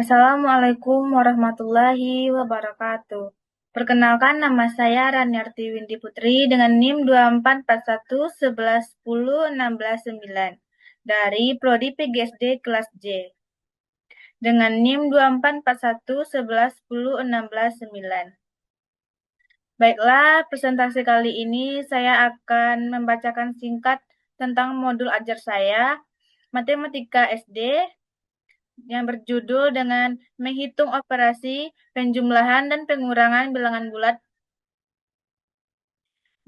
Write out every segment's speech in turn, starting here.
Assalamualaikum warahmatullahi wabarakatuh. Perkenalkan, nama saya Raniarti Windy Putri dengan NIM 2441111016 dari Prodi PGSD kelas J dengan NIM 2441111016. Baiklah, presentasi kali ini saya akan membacakan singkat tentang modul ajar saya, Matematika SD, yang berjudul dengan menghitung operasi penjumlahan dan pengurangan bilangan bulat.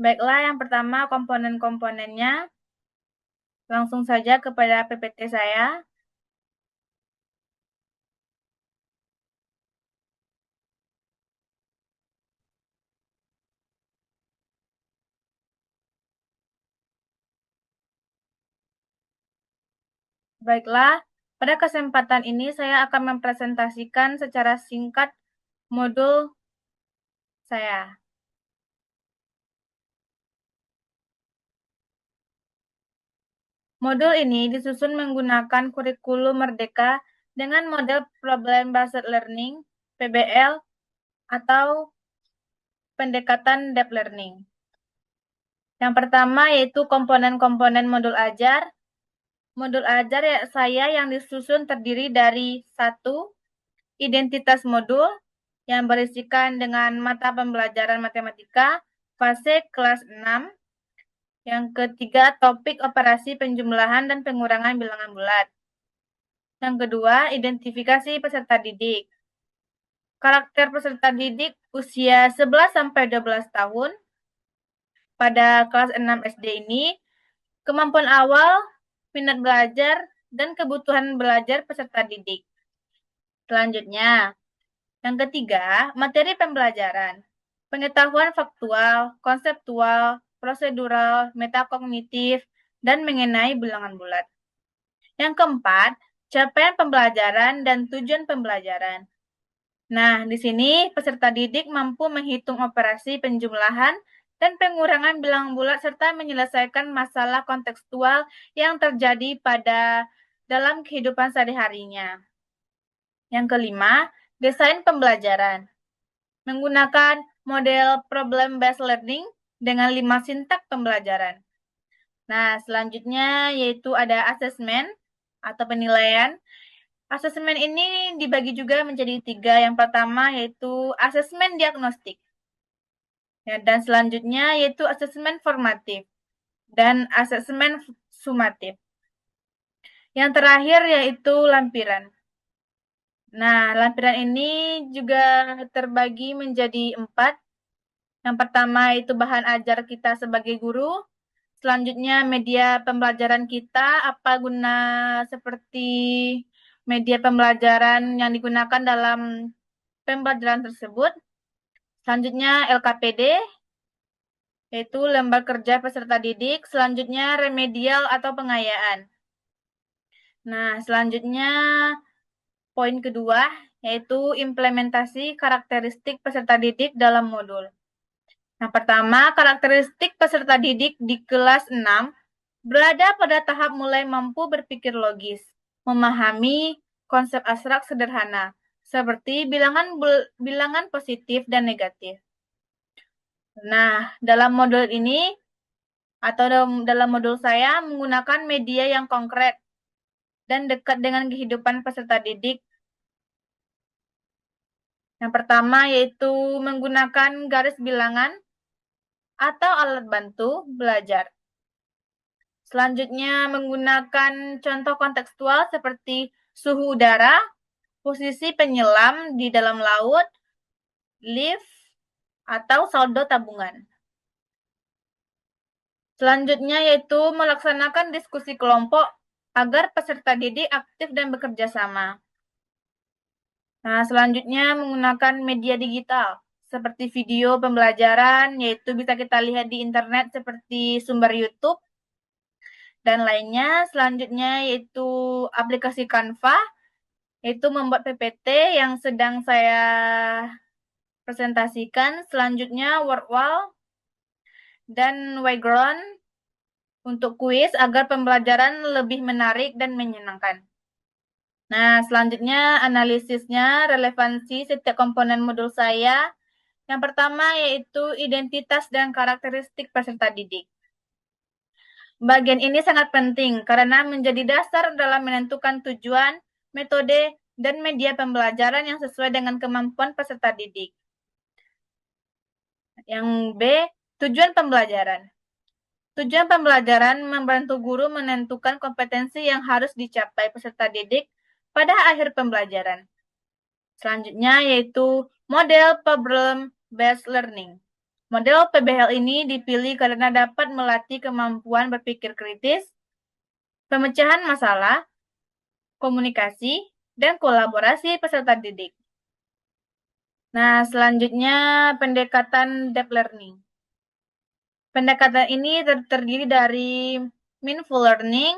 Baiklah, yang pertama komponen-komponennya. Langsung saja kepada PPT saya. Baiklah, pada kesempatan ini saya akan mempresentasikan secara singkat modul saya. Modul ini disusun menggunakan kurikulum Merdeka dengan model Problem Based Learning, PBL, atau pendekatan Deep Learning. Yang pertama yaitu komponen-komponen modul ajar. Modul ajar saya yang disusun terdiri dari 1. Identitas modul yang berisikan dengan mata pembelajaran matematika fase kelas 6. Yang ketiga, topik operasi penjumlahan dan pengurangan bilangan bulat. Yang kedua, identifikasi peserta didik. Karakter peserta didik usia 11-12 tahun. Pada kelas 6 SD ini, kemampuan awal, minat belajar, dan kebutuhan belajar peserta didik. Selanjutnya, yang ketiga, materi pembelajaran. Pengetahuan faktual, konseptual, prosedural, metakognitif, dan mengenai bilangan bulat. Yang keempat, capaian pembelajaran dan tujuan pembelajaran. Nah, di sini peserta didik mampu menghitung operasi penjumlahan dan pengurangan bilangan bulat serta menyelesaikan masalah kontekstual yang terjadi dalam kehidupan sehari-harinya. Yang kelima, desain pembelajaran. Menggunakan model problem based learning dengan 5 sintak pembelajaran. Nah, selanjutnya yaitu ada asesmen atau penilaian. Asesmen ini dibagi juga menjadi 3. Yang pertama yaitu asesmen diagnostik. Ya, dan selanjutnya yaitu asesmen formatif dan asesmen sumatif. Yang terakhir yaitu lampiran. Nah, lampiran ini juga terbagi menjadi 4. Yang pertama itu bahan ajar kita sebagai guru. Selanjutnya media pembelajaran kita, apa guna seperti media pembelajaran yang digunakan dalam pembelajaran tersebut. Selanjutnya LKPD, yaitu lembar kerja peserta didik. Selanjutnya remedial atau pengayaan. Nah, selanjutnya poin kedua, yaitu implementasi karakteristik peserta didik dalam modul. Nah, pertama, karakteristik peserta didik di kelas 6 berada pada tahap mulai mampu berpikir logis, memahami konsep abstrak sederhana, seperti bilangan positif dan negatif. Nah, dalam modul ini, atau dalam modul saya, menggunakan media yang konkret dan dekat dengan kehidupan peserta didik. Yang pertama yaitu menggunakan garis bilangan atau alat bantu belajar. Selanjutnya menggunakan contoh kontekstual seperti suhu udara, posisi penyelam di dalam laut, lift, atau saldo tabungan. Selanjutnya yaitu melaksanakan diskusi kelompok agar peserta didik aktif dan bekerja sama. Nah, selanjutnya menggunakan media digital seperti video pembelajaran, yaitu bisa kita lihat di internet seperti sumber YouTube dan lainnya. Selanjutnya yaitu aplikasi Canva, yaitu membuat PPT yang sedang saya presentasikan. Selanjutnya Wordwall dan Wayground untuk kuis agar pembelajaran lebih menarik dan menyenangkan. Nah, selanjutnya analisisnya relevansi setiap komponen modul saya. Yang pertama yaitu identitas dan karakteristik peserta didik. Bagian ini sangat penting karena menjadi dasar dalam menentukan tujuan, metode, dan media pembelajaran yang sesuai dengan kemampuan peserta didik. Yang B, tujuan pembelajaran. Tujuan pembelajaran membantu guru menentukan kompetensi yang harus dicapai peserta didik pada akhir pembelajaran. Selanjutnya yaitu model problem-based learning. Model PBL ini dipilih karena dapat melatih kemampuan berpikir kritis, pemecahan masalah, komunikasi, dan kolaborasi peserta didik. Nah, selanjutnya pendekatan deep learning. Pendekatan ini terdiri dari mindful learning,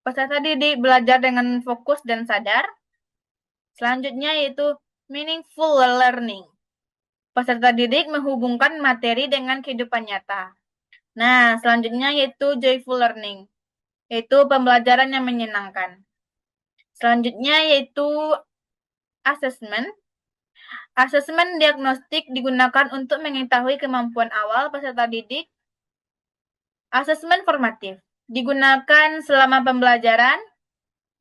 peserta didik belajar dengan fokus dan sadar. Selanjutnya yaitu meaningful learning. Peserta didik menghubungkan materi dengan kehidupan nyata. Nah, selanjutnya yaitu joyful learning, yaitu pembelajaran yang menyenangkan. Selanjutnya yaitu assessment. Asesmen diagnostik digunakan untuk mengetahui kemampuan awal peserta didik. Asesmen formatif digunakan selama pembelajaran,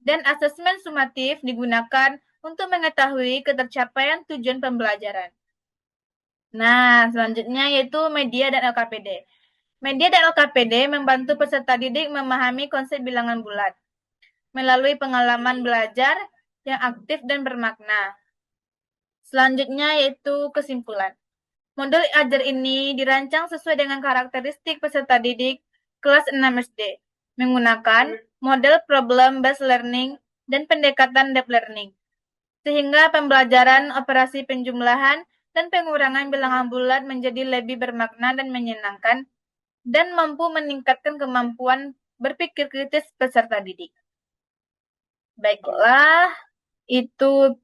dan asesmen sumatif digunakan untuk mengetahui ketercapaian tujuan pembelajaran. Nah, selanjutnya yaitu media dan LKPD. Media dan LKPD membantu peserta didik memahami konsep bilangan bulat melalui pengalaman belajar yang aktif dan bermakna. Selanjutnya yaitu kesimpulan. Modul ajar ini dirancang sesuai dengan karakteristik peserta didik kelas 6 SD, menggunakan model problem-based learning dan pendekatan deep learning, sehingga pembelajaran operasi penjumlahan dan pengurangan bilangan bulat menjadi lebih bermakna dan menyenangkan, dan mampu meningkatkan kemampuan berpikir kritis peserta didik. Baiklah, itu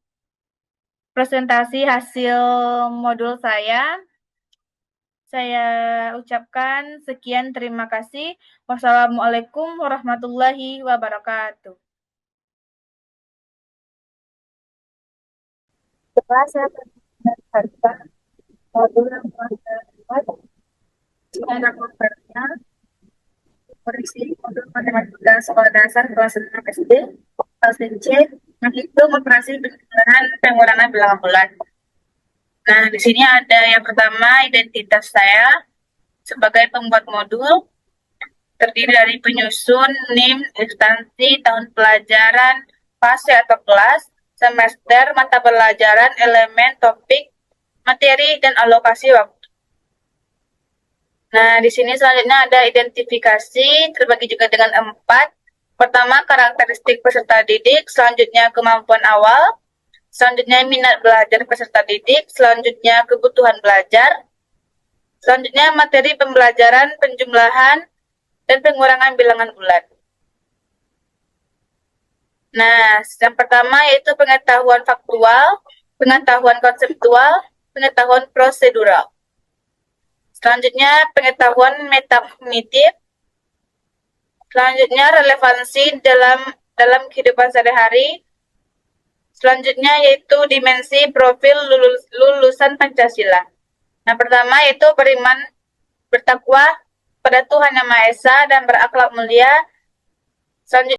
presentasi hasil modul saya. Saya ucapkan sekian, terima kasih. Wassalamualaikum warahmatullahi wabarakatuh. Setelah saya mendengarkan modul yang telah saya buat, cara membuatnya berisi modul matematika sekolah dasar kelas 6 SD, kelas C, menghitung operasi penjumlahan pengurangan bilangan bulat. Nah, di sini ada yang pertama identitas saya sebagai pembuat modul, terdiri dari penyusun, NIM, instansi, tahun pelajaran, fase atau kelas, semester, mata pelajaran, elemen, topik, materi, dan alokasi waktu. Nah, di sini selanjutnya ada identifikasi, terbagi juga dengan 4. Pertama, karakteristik peserta didik, selanjutnya kemampuan awal, selanjutnya minat belajar peserta didik, selanjutnya kebutuhan belajar, selanjutnya materi pembelajaran, penjumlahan, dan pengurangan bilangan bulat. Nah, yang pertama yaitu pengetahuan faktual, pengetahuan konseptual, pengetahuan prosedural. Selanjutnya pengetahuan metakognitif. Selanjutnya relevansi dalam kehidupan sehari-hari. Selanjutnya yaitu dimensi profil lulusan Pancasila. Nah, pertama yaitu beriman, bertakwa pada Tuhan Yang Maha Esa dan berakhlak mulia. Selanjutnya